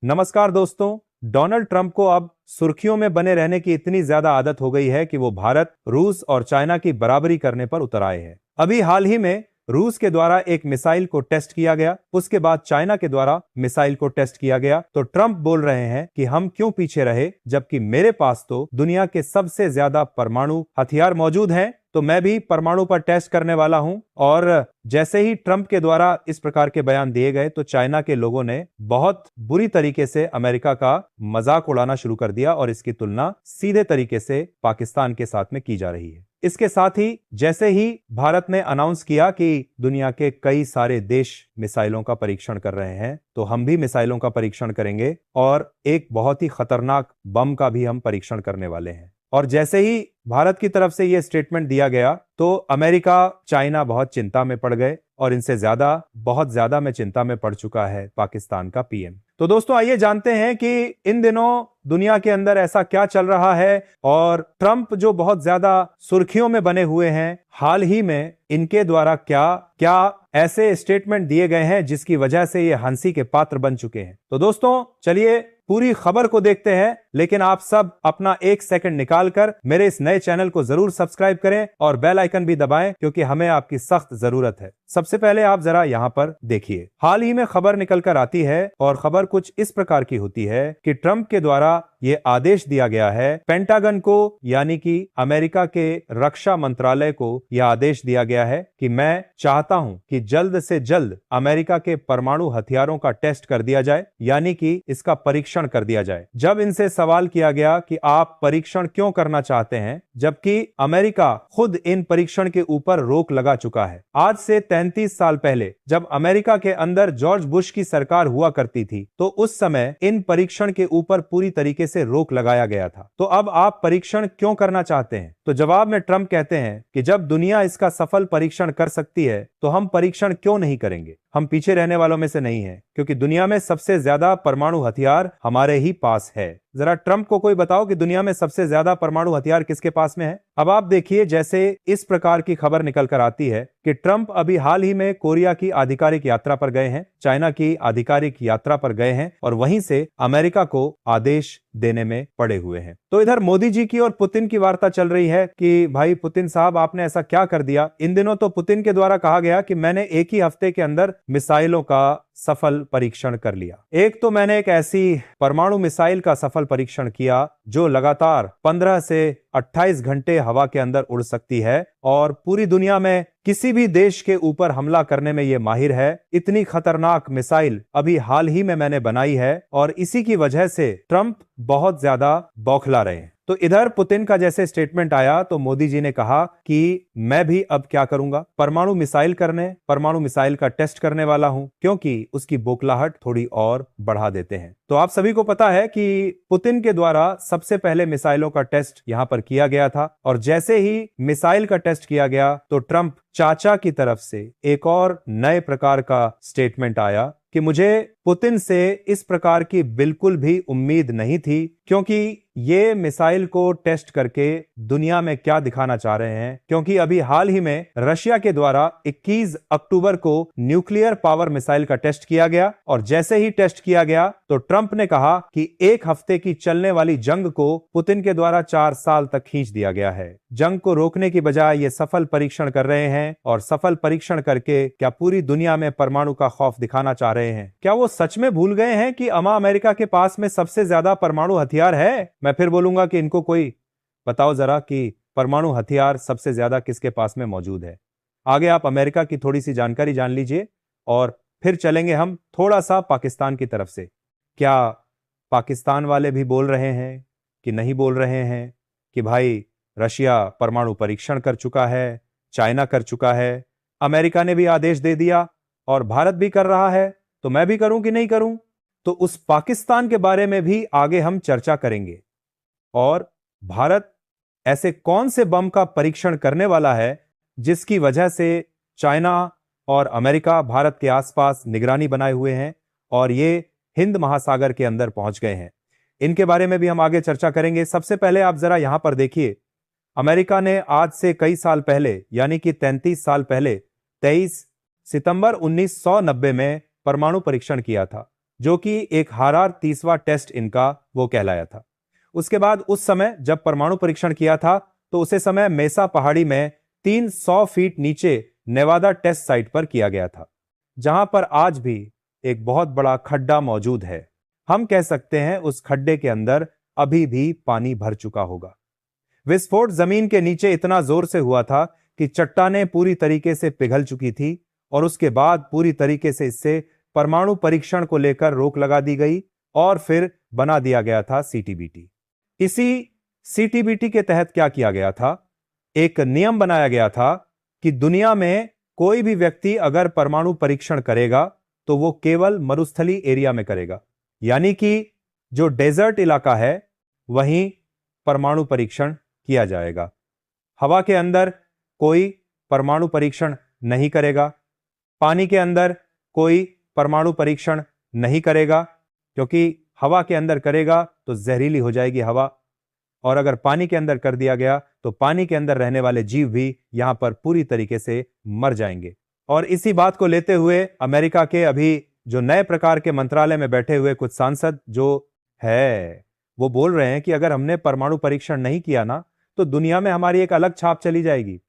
नमस्कार दोस्तों। Donald Trump को अब सुर्खियों में बने रहने की इतनी ज्यादा आदत हो गई है कि वो भारत, रूस और चाइना की बराबरी करने पर उतर आए हैं। अभी हाल ही में रूस के द्वारा एक मिसाइल को टेस्ट किया गया, उसके बाद चाइना के द्वारा मिसाइल को टेस्ट किया गया। तो ट्रंप बोल रहे हैं कि हम क्यों पीछे रहे, जबकि मेरे पास तो दुनिया के सबसे ज्यादा परमाणु हथियार मौजूद हैं। तो मैं भी परमाणु पर टेस्ट करने वाला हूं। और जैसे ही ट्रंप के द्वारा इस प्रकार के बयान दिए गए तो चाइना के लोगों ने बहुत बुरी तरीके से अमेरिका का मजाक उड़ाना शुरू कर दिया और इसकी तुलना सीधे तरीके से पाकिस्तान के साथ में की जा रही है। इसके साथ ही जैसे ही भारत ने अनाउंस किया कि दुनिया के कई सारे देश मिसाइलों का परीक्षण कर रहे हैं, तो हम भी मिसाइलों का परीक्षण करेंगे और एक बहुत ही खतरनाक बम का भी हम परीक्षण करने वाले हैं। और जैसे ही भारत की तरफ से यह स्टेटमेंट दिया गया तो अमेरिका, चाइना बहुत चिंता में पड़ गए और इनसे बहुत ज्यादा में चिंता में पड़ चुका है पाकिस्तान का पीएम। तो दोस्तों आइए जानते हैं कि इन दिनों दुनिया के अंदर ऐसा क्या चल रहा है और ट्रंप जो बहुत ज्यादा सुर्खियों में बने हुए हैं, हाल ही में इनके द्वारा क्या क्या ऐसे स्टेटमेंट दिए गए हैं जिसकी वजह से ये हंसी के पात्र बन चुके हैं। तो दोस्तों चलिए पूरी खबर को देखते हैं, लेकिन आप सब अपना एक सेकंड निकालकर मेरे इस नए चैनल को जरूर सब्सक्राइब करें और बेल आइकन भी दबाएं, क्योंकि हमें आपकी सख्त जरूरत है। सबसे पहले आप जरा यहाँ पर देखिए, हाल ही में खबर निकलकर आती है और खबर कुछ इस प्रकार की होती है कि ट्रंप के द्वारा ये आदेश दिया गया है पेंटागन को, यानी कि अमेरिका के रक्षा मंत्रालय को यह आदेश दिया गया है कि मैं चाहता हूं कि जल्द से जल्द अमेरिका के परमाणु हथियारों का टेस्ट कर दिया जाए, यानी कि इसका परीक्षण कर दिया जाए। जब इनसे सवाल किया गया कि आप परीक्षण क्यों करना चाहते हैं, जबकि अमेरिका खुद इन परीक्षण के ऊपर रोक लगा चुका है। आज से 33 साल पहले जब अमेरिका के अंदर जॉर्ज बुश की सरकार हुआ करती थी, तो उस समय इन परीक्षण के ऊपर पूरी तरीके से रोक लगाया गया था। तो अब आप परीक्षण क्यों करना चाहते हैं? तो जवाब में ट्रंप कहते हैं कि जब दुनिया इसका सफल परीक्षण कर सकती है तो हम परीक्षण क्यों नहीं करेंगे। हम पीछे रहने वालों में से नहीं हैं, क्योंकि दुनिया में सबसे ज्यादा परमाणु हथियार हमारे ही पास है। जरा ट्रंप को कोई बताओ कि दुनिया में सबसे ज्यादा परमाणु हथियार किसके पास में है। अब आप देखिए, जैसे इस प्रकार की खबर निकल कर आती है कि ट्रंप अभी हाल ही में कोरिया की आधिकारिक यात्रा पर गए हैं, चाइना की आधिकारिक यात्रा पर गए हैं और वहीं से अमेरिका को आदेश देने में पड़े हुए हैं। तो इधर मोदी जी की और पुतिन की वार्ता चल रही है कि भाई पुतिन साहब, आपने ऐसा क्या कर दिया। इन दिनों तो पुतिन के द्वारा कहा गया कि मैंने एक ही हफ्ते के अंदर मिसाइलों का सफल परीक्षण कर लिया। एक तो मैंने एक ऐसी परमाणु मिसाइल का सफल परीक्षण किया जो लगातार 15 से 28 घंटे हवा के अंदर उड़ सकती है और पूरी दुनिया में किसी भी देश के ऊपर हमला करने में यह माहिर है। इतनी खतरनाक मिसाइल अभी हाल ही में मैंने बनाई है और इसी की वजह से ट्रंप बहुत ज्यादा बौखला रहे हैं। तो इधर पुतिन का जैसे स्टेटमेंट आया तो मोदी जी ने कहा कि मैं भी अब क्या करूंगा, परमाणु मिसाइल का टेस्ट करने वाला हूं, क्योंकि उसकी बौखलाहट थोड़ी और बढ़ा देते हैं। तो आप सभी को पता है कि पुतिन के द्वारा सबसे पहले मिसाइलों का टेस्ट यहां पर किया गया था और जैसे ही मिसाइल का टेस्ट किया गया तो ट्रंप चाचा की तरफ से एक और नए प्रकार का स्टेटमेंट आया कि मुझे पुतिन से इस प्रकार की बिल्कुल भी उम्मीद नहीं थी, क्योंकि ये मिसाइल को टेस्ट करके दुनिया में क्या दिखाना चाह रहे हैं। क्योंकि अभी हाल ही में रशिया के द्वारा 21 अक्टूबर को न्यूक्लियर पावर मिसाइल का टेस्ट किया गया और जैसे ही टेस्ट किया गया तो ट्रंप ने कहा कि एक हफ्ते की चलने वाली जंग को पुतिन के द्वारा 4 साल तक खींच दिया गया है। जंग को रोकने की बजाय ये सफल परीक्षण कर रहे हैं और सफल परीक्षण करके क्या पूरी दुनिया में परमाणु का खौफ दिखाना चाह रहे हैं। क्या वो सच में भूल गए हैं कि अमेरिका के पास में सबसे ज्यादा परमाणु हथियार है? मैं फिर बोलूंगा कि इनको कोई बताओ जरा कि परमाणु हथियार सबसे ज्यादा किसके पास में मौजूद है। आगे आप अमेरिका की थोड़ी सी जानकारी जान लीजिए और फिर चलेंगे हम थोड़ा सा पाकिस्तान की तरफ से। क्या पाकिस्तान वाले भी बोल रहे हैं कि नहीं बोल रहे हैं कि भाई रशिया परमाणु परीक्षण कर चुका है, चाइना कर चुका है, अमेरिका ने भी आदेश दे दिया और भारत भी कर रहा है, तो मैं भी करूं कि नहीं करूं? तो उस पाकिस्तान के बारे में भी आगे हम चर्चा करेंगे। और भारत ऐसे कौन से बम का परीक्षण करने वाला है जिसकी वजह से चाइना और अमेरिका भारत के आसपास निगरानी बनाए हुए हैं और ये हिंद महासागर के अंदर पहुंच गए हैं। इनके बारे में भी हम आगे चर्चा करेंगे। सबसे पहले आप जरा यहां पर देखिए, अमेरिका ने आज से कई साल पहले, यानी कि 33 साल पहले 23 सितंबर 1990 में परमाणु परीक्षण किया था, जो कि एक हारार 30वां टेस्ट इनका वो कहलाया था। उसके बाद उस समय जब परमाणु परीक्षण किया था तो उसे समय मेसा पहाड़ी में 300 फीट नीचे नेवादा टेस्ट साइट पर किया गया था, जहां पर आज भी एक बहुत बड़ा खड्डा मौजूद है। हम कह सकते हैं उस खड्डे के अंदर अभी भी पानी भर चुका होगा। विस्फोट जमीन के नीचे इतना जोर से हुआ था कि चट्टानें पूरी तरीके से पिघल चुकी थी और उसके बाद पूरी तरीके से इससे परमाणु परीक्षण को लेकर रोक लगा दी गई और फिर बना दिया गया था सीटीबीटी। इसी सीटीबीटी के तहत क्या किया गया था, एक नियम बनाया गया था कि दुनिया में कोई भी व्यक्ति अगर परमाणु परीक्षण करेगा तो वो केवल मरुस्थली एरिया में करेगा, यानी कि जो डेजर्ट इलाका है वहीं परमाणु परीक्षण किया जाएगा। हवा के अंदर कोई परमाणु परीक्षण नहीं करेगा, पानी के अंदर कोई परमाणु परीक्षण नहीं करेगा, क्योंकि हवा के अंदर करेगा तो जहरीली हो जाएगी हवा, और अगर पानी के अंदर कर दिया गया तो पानी के अंदर रहने वाले जीव भी यहां पर पूरी तरीके से मर जाएंगे। और इसी बात को लेते हुए अमेरिका के अभी जो नए प्रकार के मंत्रालय में बैठे हुए कुछ सांसद जो है वो बोल रहे हैं कि अगर हमने परमाणु परीक्षण नहीं किया ना तो दुनिया में हमारी एक अलग छाप चली जाएगी।